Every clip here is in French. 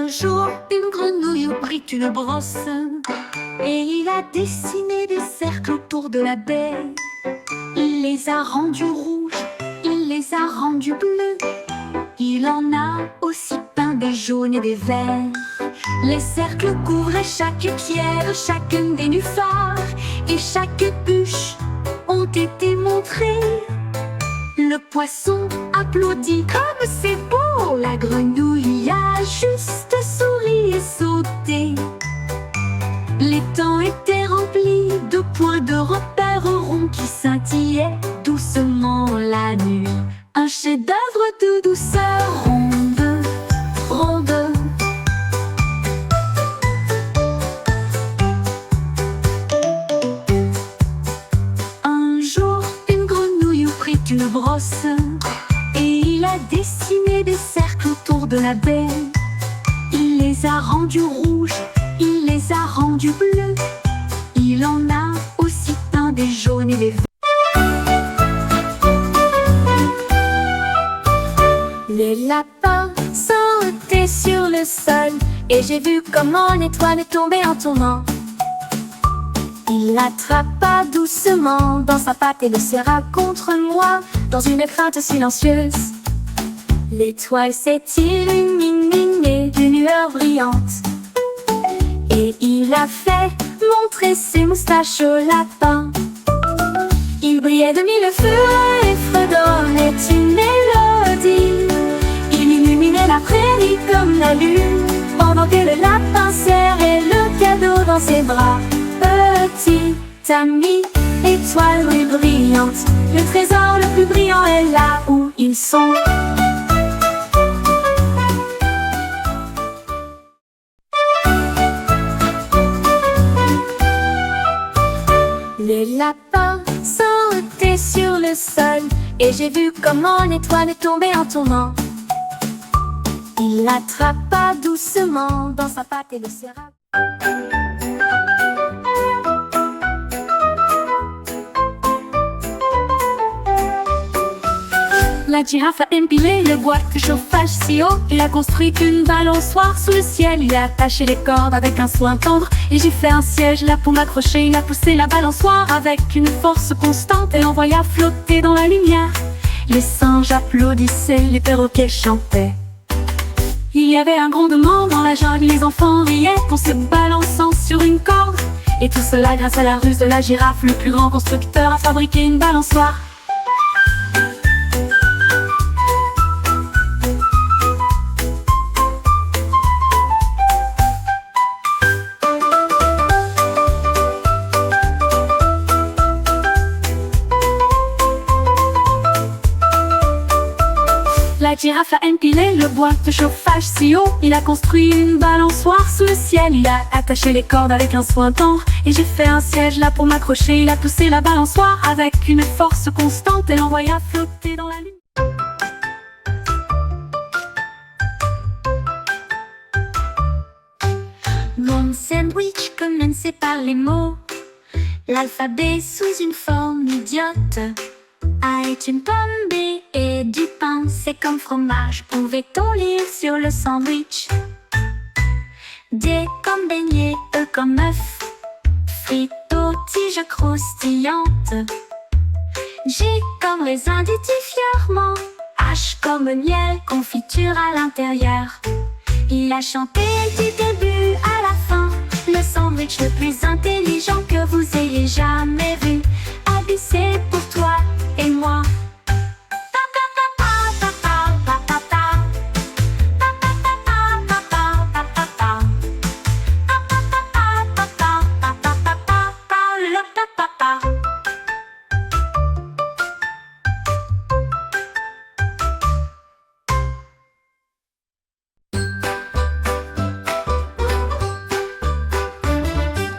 Un jour, une grenouille prit une brosse et il a dessiné des cercles autour de la baie. Il les a rendus rouges, il les a rendus bleus. Il en a aussi peint des jaunes et des verts. Les cercles couvraient chaque pierre, chacune des nénuphars, et chaque bûche ont été montrées. Le poisson applaudit comme c'est beau. La grenouille a juste souri et sauté. Les temps étaient remplis de points de repère ronds qui scintillaient doucement la nuit. Un chef-d'œuvre de douceur ronde, ronde. Un jour, une grenouille prit une brosse et il a dessiné des cercles autour de la baie. Il les a rendus rouges, il les a rendus bleus. Il en a aussi peint des jaunes et des verts. Les lapins sautaient sur le sol et j'ai vu comment l'étoile est tombée en tournant. Il l'attrapa doucement dans sa patte et le serra contre moi dans une crainte silencieuse. L'étoile s'est illuminée d'une lueur brillante et il a fait montrer ses moustaches au lapin. Il brillait de mille feux et fredonnait une mélodie. Il illuminait la prairie comme la lune pendant que le lapin serrait le cadeau dans ses bras. Petit ami, étoile brillante, le trésor le plus brillant est là où ils sont. Les lapins sautaient sur le sol et j'ai vu comment l'étoile est tombée en tournant. Il l'attrapa doucement dans sa patte et le serra. La girafe a empilé le bois de chauffage si haut. Il a construit une balançoire sous le ciel. Il a attaché les cordes avec un soin tendre et j'ai fait un siège là pour m'accrocher. Il a poussé la balançoire avec une force constante et l'envoya flotter dans la lumière. Les singes applaudissaient, les perroquets chantaient. Il y avait un grondement dans la jungle, les enfants riaient en se balançant sur une corde. Et tout cela grâce à la ruse de la girafe, le plus grand constructeur a fabriqué une balançoire. La girafe a empilé le bois de chauffage si haut. Il a construit une balançoire sous le ciel. Il a attaché les cordes avec un soin tendre et j'ai fait un siège là pour m'accrocher. Il a poussé la balançoire avec une force constante et l'envoya flotter dans la lune. Mon sandwich commençait par les mots. L'alphabet sous une forme idiote. A est une pomme, B et du pain, c'est comme fromage, pouvait-on lire sur le sandwich. D comme beignet, E comme œuf, frites aux tiges croustillantes. G comme raisin d'étifièrement, H comme miel, confiture à l'intérieur. Il a chanté du début à la fin, le sandwich le plus intelligent que vous ayez jamais vu. A, B, C pour toi et moi.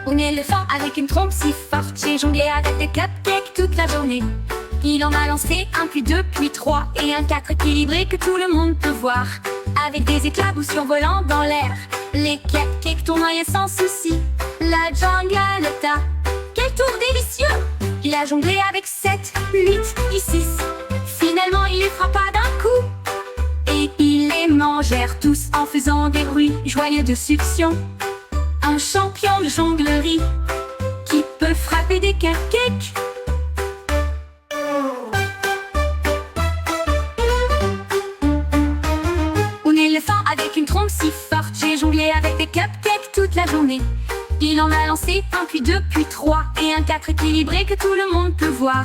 Un éléphant avec une trompe si forte, j'ai jonglé avec des cupcakes toute la journée. Il en a lancé un, puis deux, puis trois, et un quatre équilibré que tout le monde peut voir. Avec des éclaboussures survolant dans l'air, les cupcakes tournoyaient sans souci. La jungle à le tas, quel tour délicieux! Il a jonglé avec 7, 8 et 6. Finalement il les frappa d'un coup, et il les mange mangèrent tous en faisant des bruits joyeux de succion. Un champion de jonglerie qui peut frapper des cupcakes. Un éléphant avec une trompe si forte, j'ai jonglé avec des cupcakes toute la journée. Il en a lancé un, puis deux, puis trois, et un 4 équilibré que tout le monde peut voir.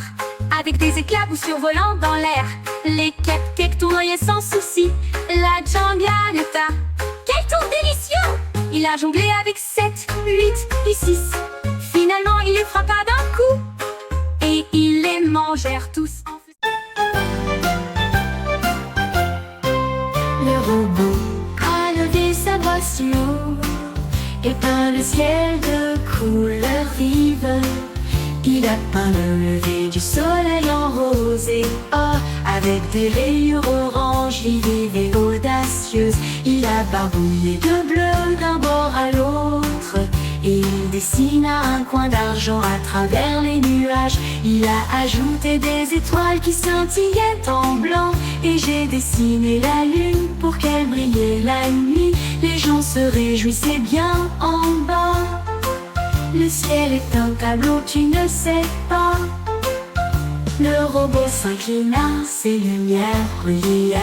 Avec des éclabous survolant dans l'air, les cupcakes tournoyaient sans souci. La jonglata, quel tour délicieux! Il a jonglé avec 7, 8, puis 6. Finalement, il les frappa d'un coup, et ils les mangèrent tous en Le robot a levé sa brosse si haut et peint le ciel de couleurs vives. Il a peint le lever du soleil en rose et or, avec des rayures orange vives et audacieuses. Il a barbouillé de bleu d'un bord à l'autre, et il dessina un coin d'argent à travers les nuages. Il a ajouté des étoiles qui scintillaient en blanc, et j'ai dessiné la lune pour qu'elle brillait la nuit. Les gens se réjouissaient bien en bas. Le ciel est un tableau, tu ne sais pas. Le robot s'inclina, ses lumières brillèrent.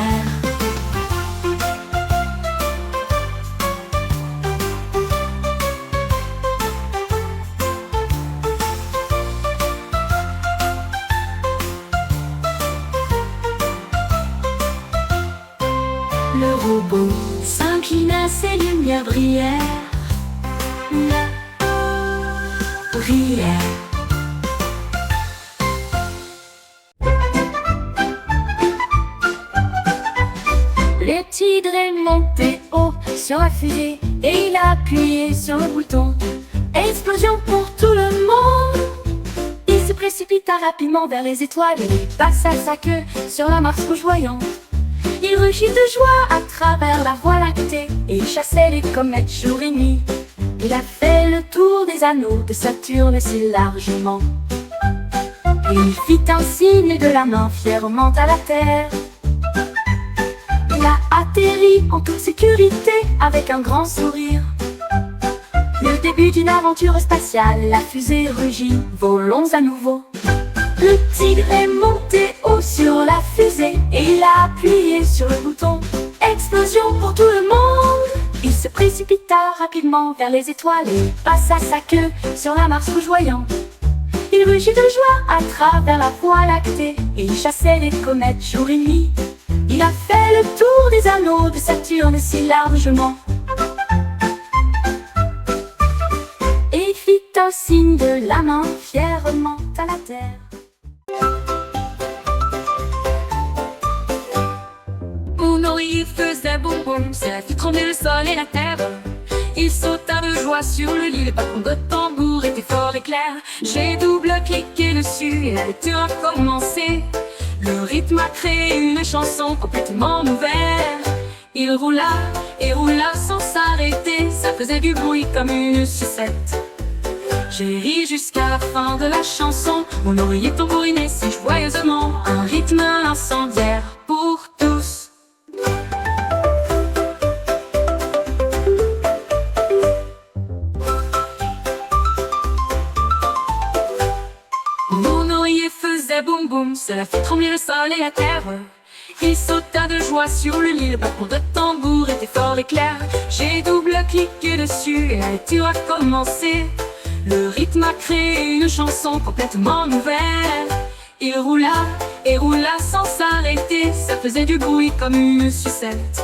Le robot s'inclina, ses lumières brillèrent. Le tigre est monté haut sur la fusée et il a appuyé sur le bouton. Explosion pour tout le monde! Il se précipita rapidement vers les étoiles et passa sa queue sur la Mars rougeoyante. Il rugit de joie à travers la voie lactée et il chassait les comètes jour et nuit. Il a fait le tour des anneaux de Saturne si largement. Et il fit un signe de la main fièrement à la Terre. Il a atterri en toute sécurité avec un grand sourire. Le début d'une aventure spatiale, la fusée rugit, volons à nouveau. Le tigre est monté haut sur la fusée et il a appuyé sur le bouton. Explosion pour tout le monde! Il se précipita rapidement vers les étoiles et passa sa queue sur la Mars rougeoyante. Il rugit de joie à travers la voie lactée et il chassait les comètes jour et nuit. Il a fait le tour des anneaux de Saturne si largement. Et fit un signe de la main fièrement à la Terre. Mon oreiller faisait boum boum, ça fit trembler le sol et la terre. Il sauta de joie sur le lit, le bâton de tambour était fort et clair. J'ai double-cliqué dessus et la lecture a commencé. Le rythme a créé une chanson complètement nouvelle. Il roula et roula sans s'arrêter, ça faisait du bruit comme une sucette. J'ai ri jusqu'à la fin de la chanson, mon oreiller tambourinait si joyeusement. Un rythme incendiaire pour tous. Mon oreiller faisait boum boum, cela fit trembler le sol et la terre. Il sauta de joie sur le lit, le bâton de tambour était fort et clair. J'ai double-cliqué dessus et la lecture a commencé. Le rythme a créé une chanson complètement nouvelle. Il roula et roula sans s'arrêter, ça faisait du bruit comme une sucette.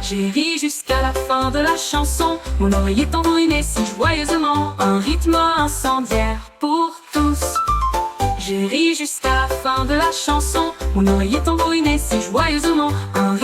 J'ai ri jusqu'à la fin de la chanson, mon oreiller tambourinait si joyeusement. Un rythme incendiaire pour tous. J'ai ri jusqu'à la fin de la chanson, mon oreiller tambourinait si joyeusement. Un